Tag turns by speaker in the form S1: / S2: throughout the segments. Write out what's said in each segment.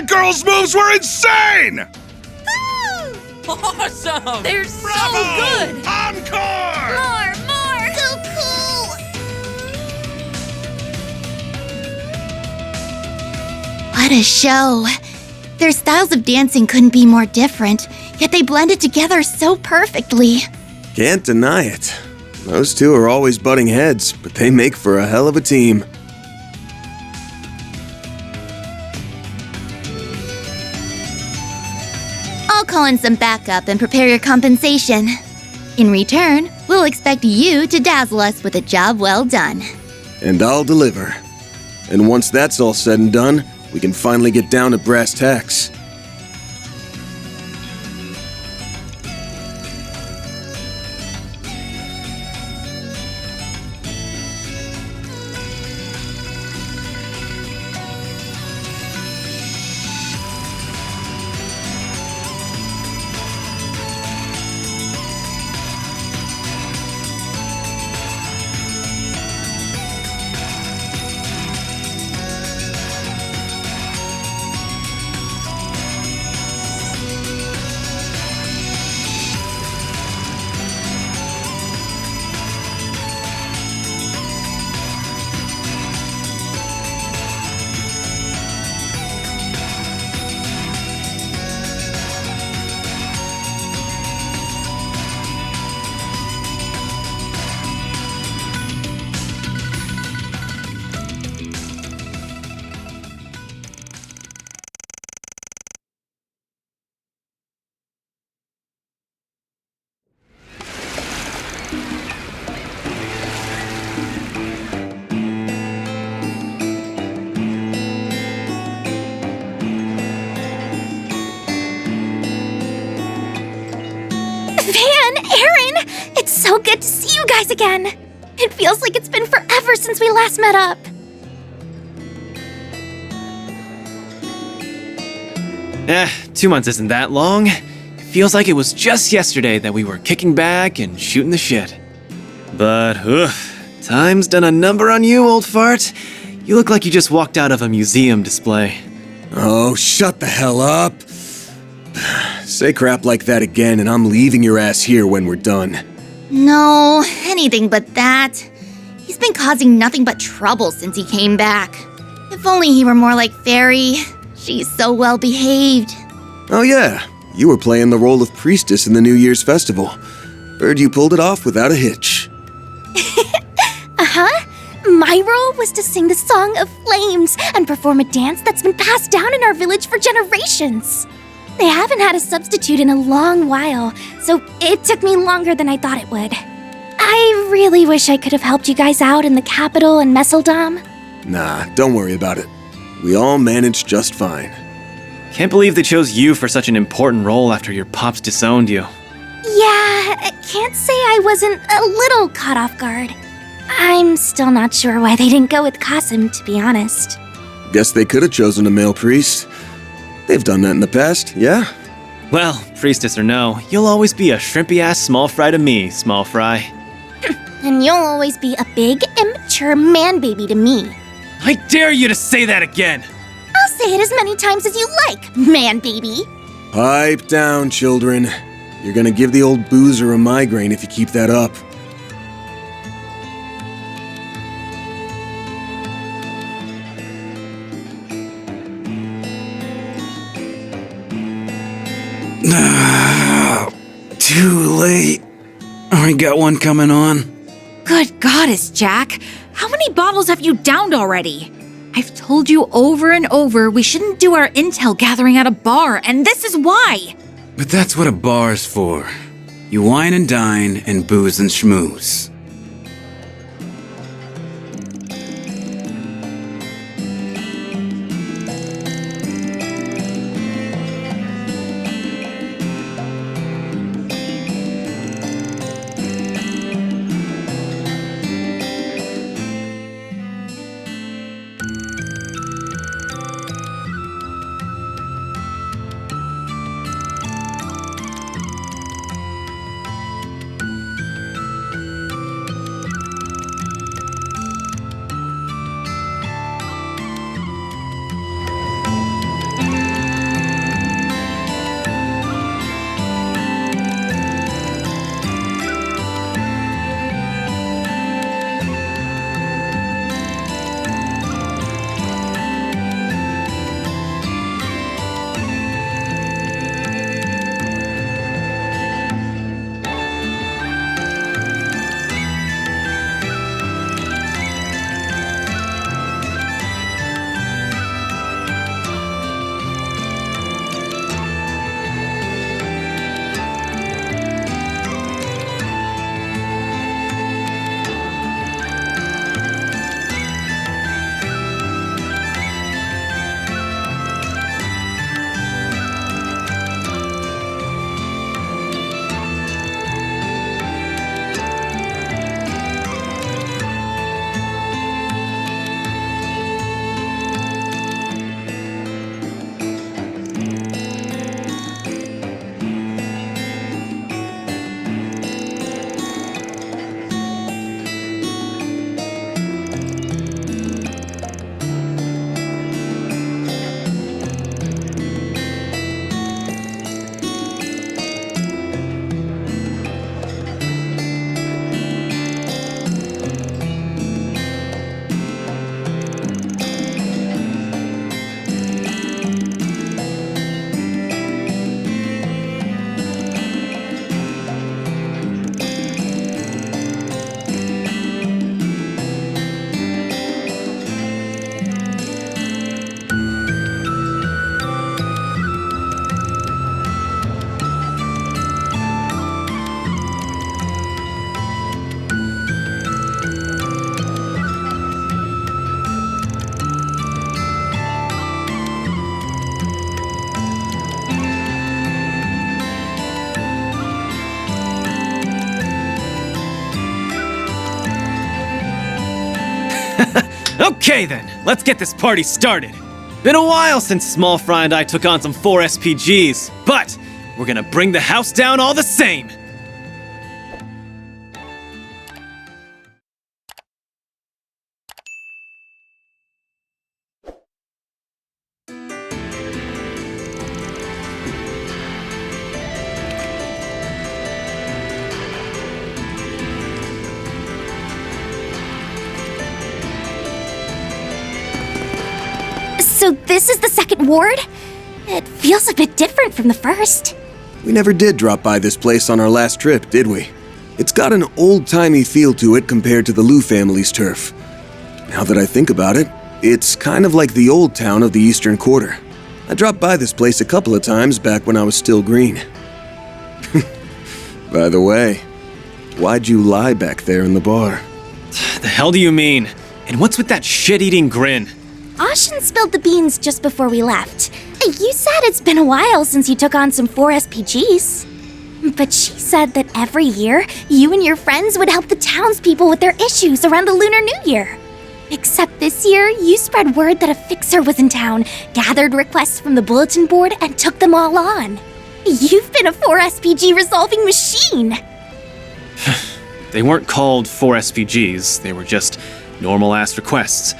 S1: girls' moves were insane!
S2: Awesome!
S3: They're so good!
S1: Encore!
S3: More!
S4: So cool! What a show! Their styles of dancing couldn't be more different, yet they blended together so perfectly.
S5: Can't deny it. Those two are always butting heads, but they make for a hell of a team.
S4: I'll call in some backup and prepare your compensation. In return, we'll expect you to dazzle us with a job well done.
S5: And I'll deliver. And once that's all said and done, we can finally get down to brass tacks.
S4: Aaron! It's so good to see you guys again! It feels like it's been forever since we last met up.
S2: 2 months isn't that long. It feels like it was just yesterday that we were kicking back and shooting the shit. But, time's done a number on you, old fart. You look like you just walked out of a museum display.
S5: Oh, shut the hell up! Say crap like that again and I'm leaving your ass here when we're done.
S4: No, anything but that. He's been causing nothing but trouble since he came back. If only he were more like Feri. She's so well behaved.
S5: Oh yeah, you were playing the role of priestess in the New Year's festival. Heard you pulled it off without a hitch.
S4: Uh-huh. My role was to sing the Song of Flames and perform a dance that's been passed down in our village for generations. They haven't had a substitute in a long while, so it took me longer than I thought it would. I really wish I could have helped you guys out in the capital and Messeldom.
S5: Nah, don't worry about it. We all managed just fine.
S2: Can't believe they chose you for such an important role after your pops disowned you.
S4: Yeah, I can't say I wasn't a little caught off guard. I'm still not sure why they didn't go with Qasim, to be honest.
S5: Guess they could have chosen a male priest. They've done that in the past, yeah?
S2: Well, priestess or no, you'll always be a shrimpy-ass small fry to me, small fry.
S4: And you'll always be a big, immature man-baby to me.
S2: I dare you to say that again!
S4: I'll say it as many times as you like, man-baby.
S5: Pipe down, children. You're gonna give the old boozer a migraine if you keep that up.
S6: Too late. I got one coming on.
S3: Good goddess, Jack. How many bottles have you downed already? I've told you over and over we shouldn't do our intel gathering at a bar, and this is why.
S6: But that's what a bar's for. You wine and dine and booze and schmooze.
S2: Okay then, let's get this party started. Been a while since Small Fry and I took on some 4 SPGs, but we're gonna bring the house down all the same.
S4: So this is the second ward? It feels a bit different from the first.
S5: We never did drop by this place on our last trip, did we? It's got an old-timey feel to it compared to the Liu family's turf. Now that I think about it, it's kind of like the old town of the Eastern Quarter. I dropped by this place a couple of times back when I was still green. By the way, why'd you lie back there in the bar?
S2: The hell do you mean? And what's with that shit-eating grin?
S4: Ashin spilled the beans just before we left. You said it's been a while since you took on some 4 SPGs. But she said that every year, you and your friends would help the townspeople with their issues around the Lunar New Year. Except this year, you spread word that a fixer was in town, gathered requests from the bulletin board, and took them all on. You've been a 4 SPG resolving machine.
S2: They weren't called 4 SPGs, they were just normal-ass requests.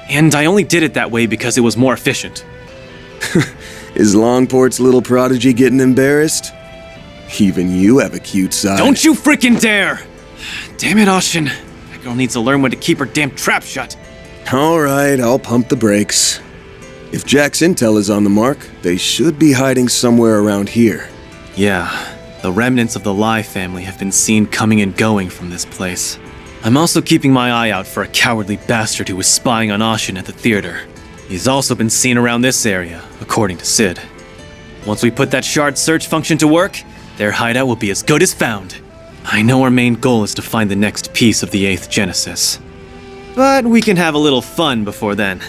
S2: And I only did it that way because it was more efficient.
S5: Is Longport's little prodigy getting embarrassed? Even you have a cute side.
S2: Don't you freaking dare! Damn it, Ashin. That girl needs to learn when to keep her damn trap shut.
S5: Alright, I'll pump the brakes. If Jack's intel is on the mark, they should be hiding somewhere around here.
S2: Yeah, the remnants of the Lai family have been seen coming and going from this place. I'm also keeping my eye out for a cowardly bastard who was spying on Ashin at the theater. He's also been seen around this area, according to Sid. Once we put that shard search function to work, their hideout will be as good as found. I know our main goal is to find the next piece of the 8th Genesis. But we can have a little fun before then.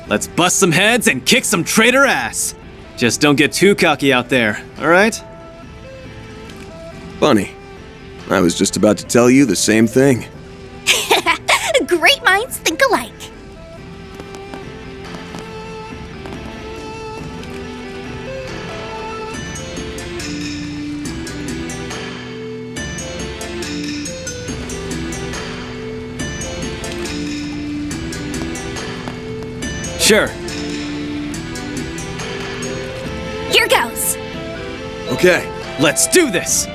S2: Let's bust some heads and kick some traitor ass! Just don't get too cocky out there, alright?
S5: Funny. I was just about to tell you the same thing.
S4: Great minds think alike.
S2: Sure.
S4: Here goes.
S5: Okay.
S2: Let's do this!